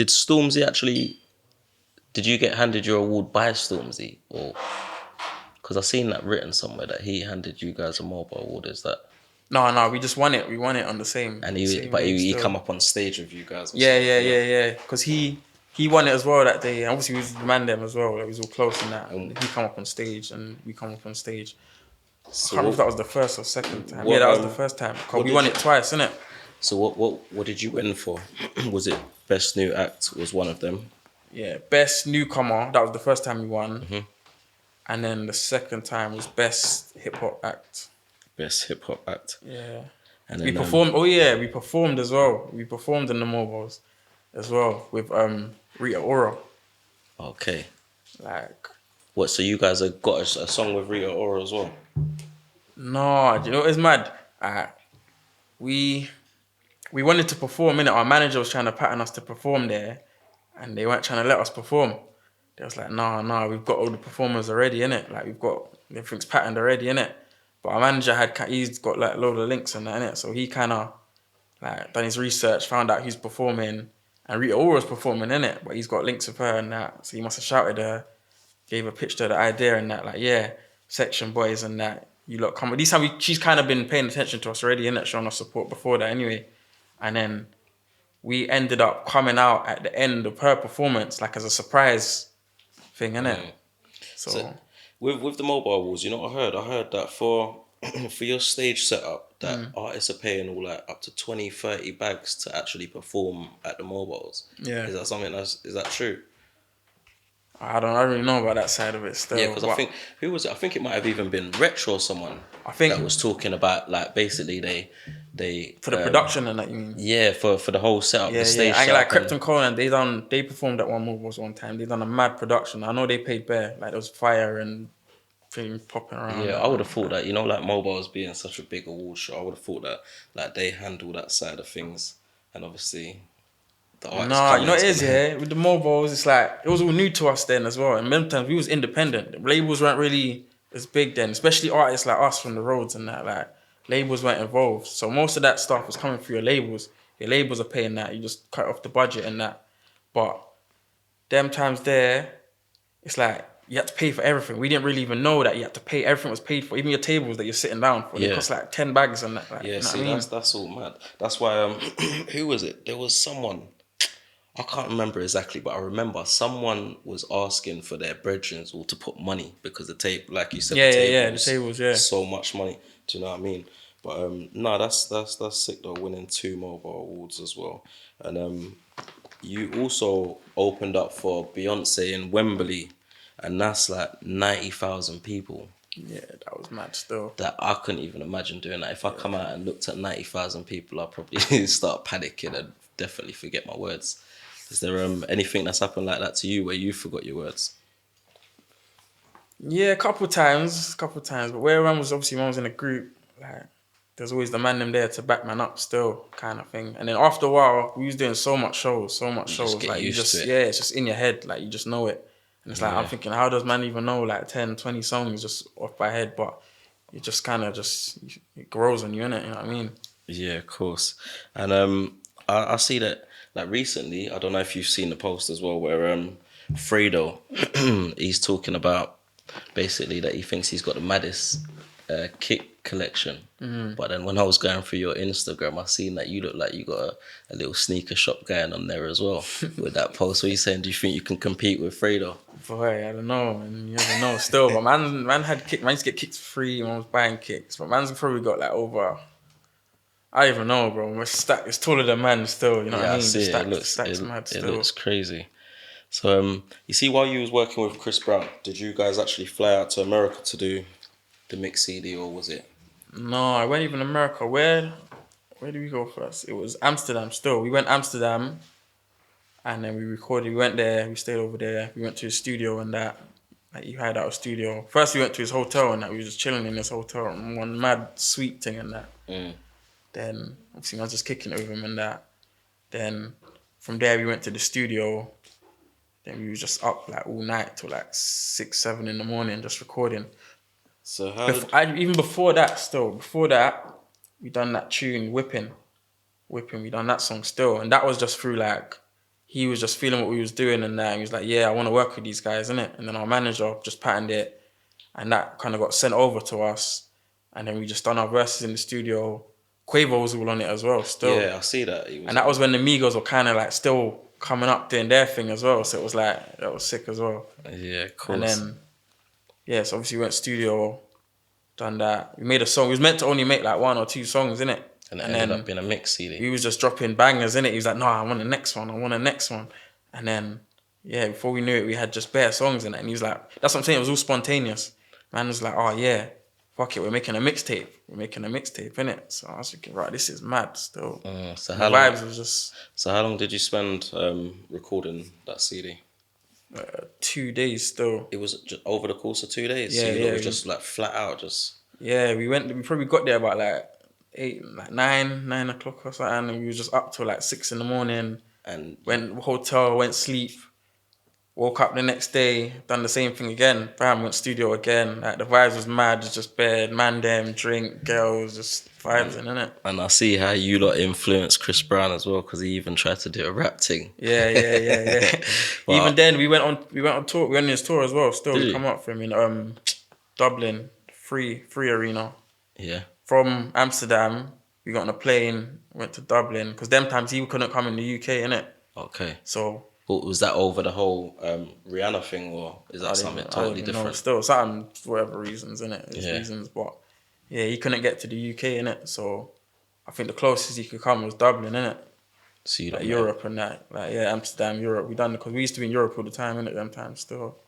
did Stormzy actually? Did you get handed your award by Stormzy, or because I seen that written somewhere that he handed you guys a Mobo award? Is that? No, we just won it. We won it on the same. And he still. come up on stage with you guys. Yeah. Because he won it as well that day. And obviously, we was the man them as well. Like, we was all close in that. And he come up on stage, and we come up on stage. So I can't remember if that was the first or second time. Yeah, that was the first time. Because we won it twice, innit? So what did you win for? Was it Best New Act was one of them? Yeah, Best Newcomer. That was the first time we won. Mm-hmm. And then the second time was Best Hip Hop Act. Best Hip Hop Act. Yeah. And then, we performed. We performed as well. We performed in the Mobos as well with Rita Ora. Okay. Like. What? So you guys have got a song with Rita Ora as well? No, do you know what is mad? We wanted to perform, innit? Our manager was trying to pattern us to perform there, and they weren't trying to let us perform. They was like, no, we've got all the performers already, innit? Like, we've got, everything's patterned already, innit? But our manager he's got like a load of links and that, innit? So he kind of like done his research, found out who's performing, and Rita Ora's performing, innit? But he's got links with her and that. So he must have shouted her, gave her, pitched her the idea and that, like, yeah, Section Boys and that. You lot come. This time she's kind of been paying attention to us already, innit? Showing us support before that anyway. And then we ended up coming out at the end of her performance, like as a surprise thing, innit? So with the Mobile Awards, you know what I heard? I heard that for your stage setup, that artists are paying all like up to 20, 30 bags to actually perform at the Mobiles. Yeah. Is that something is that true? I don't really know about that side of it still. Yeah, because I think, who was it? I think it might have even been Retro or someone that was talking about, like, basically they for the production and that, you mean? Yeah, for the whole setup, the stage setup. Like Krypton Conan, they performed at one Mobiles one time. They done a mad production. I know they paid bare. Like, there was fire and things popping around. Yeah, I would have thought that, you know, like Mobiles being such a big award show, I would have thought that like they handle that side of things, and obviously. You know what it is, yeah? With the Mobos, it's like, it was all new to us then as well. And many times we was independent. Labels weren't really as big then, especially artists like us from the roads and that. Like, labels weren't involved. So most of that stuff was coming through your labels. Your labels are paying that. You just cut off the budget and that. But them times there, it's like, you had to pay for everything. We didn't really even know that you had to pay. Everything was paid for. Even your tables that you're sitting down for. They cost like 10 bags and that. Like, yeah, you know see, what I mean? that's all mad. That's why, who was it? There was someone... I can't remember exactly, but I remember someone was asking for their brethren all to put money because the tape, like you said, the tables, so much money. Do you know what I mean? But no, that's sick though. Winning 2 Mobile Awards as well, and you also opened up for Beyonce in Wembley, and that's like 90,000 people. Yeah, that was mad still. That I couldn't even imagine doing that. If I come out and looked at 90,000 people, I'd probably start panicking and definitely forget my words. Is there anything that's happened like that to you where you forgot your words? Yeah, a couple times. But where man was in a group, like, there's always the man them there to back man up still, kind of thing. And then after a while, we was doing so much shows. Like, you just, it's just in your head, like, you just know it. And it's like, I'm thinking, how does man even know like 10, 20 songs just off by head? But it just kind of it grows on you, innit? You know what I mean? Yeah, of course. And I see that, like, recently, I don't know if you've seen the post as well, where Fredo, he's talking about basically that he thinks he's got the maddest kick collection. Mm-hmm. But then when I was going through your Instagram, I seen that you look like you got a little sneaker shop going on there as well with that post. Where you saying, do you think you can compete with Fredo? Boy, I don't know, and you never know still. But man had kick. Man used to get kicks free. Man was buying kicks, but man's probably got like over. I don't even know, bro. My stack is taller than man still. You know what I mean? It looks crazy. So you see, while you was working with Chris Brown, did you guys actually fly out to America to do the mix CD, or was it? No, I went even America. Where did we go first? It was Amsterdam. Still, we went Amsterdam, and then we recorded. We went there. We stayed over there. We went to his studio and that. Like, you had our studio. First, we went to his hotel and that. We were just chilling in his hotel, one mad sweet thing and that. Mm. Then, obviously, I was just kicking it with him and that. Then, from there, we went to the studio. Then we was just up like all night till like 6, 7 in the morning, just recording. So even before that, we done that tune, Whipping. We done that song still. And that was just through like, he was just feeling what we was doing and that. He was like, yeah, I want to work with these guys, innit? And then our manager just patterned it, and that kind of got sent over to us. And then we just done our verses in the studio. Quavo was all on it as well, still. Yeah, I see that. And that was when the Migos were kind of like still coming up doing their thing as well. So it was like, that was sick as well. Yeah, of course. And then, yeah, so obviously we went studio, done that. We made a song. We was meant to only make like 1 or 2 songs, innit? And it ended up being a mix CD. He was just dropping bangers, innit? He was like, no, I want the next one. I want the next one. And then, yeah, before we knew it, we had just bare songs in it. And he was like, that's what I'm saying. It was all spontaneous. Man was like, oh, yeah, fuck it. We're making a mixtape. We're making a mixtape, innit? So I was thinking, right, this is mad still. So the vibes was just... So how long did you spend recording that CD? 2 days still. It was just over the course of 2 days? Yeah, so yeah. It was just like flat out, just... Yeah, we probably got there about like 9 o'clock or something, and we was just up till like 6 in the morning. And went hotel, went sleep, woke up the next day, done the same thing again. Bam, went studio again. Like the vibes was mad, it's just bed, man them, drink, girls, just vibes in, innit? And I see how you lot influenced Chris Brown as well, because he even tried to do a rap thing. Yeah. Even then, we went on tour. We went on his tour as well. Still, we come up for him in Dublin, free arena. Yeah. From Amsterdam, we got on a plane, went to Dublin, because them times he couldn't come in the UK, innit? Okay. So... But was that over the whole Rihanna thing, or is that something totally different? No, still something for whatever reasons, innit? Yeah. Reasons, but yeah, he couldn't get to the UK, innit? So I think the closest he could come was Dublin, innit? So you like Europe and that, like yeah, Amsterdam, Europe. We done because we used to be in Europe all the time, innit? Them times still.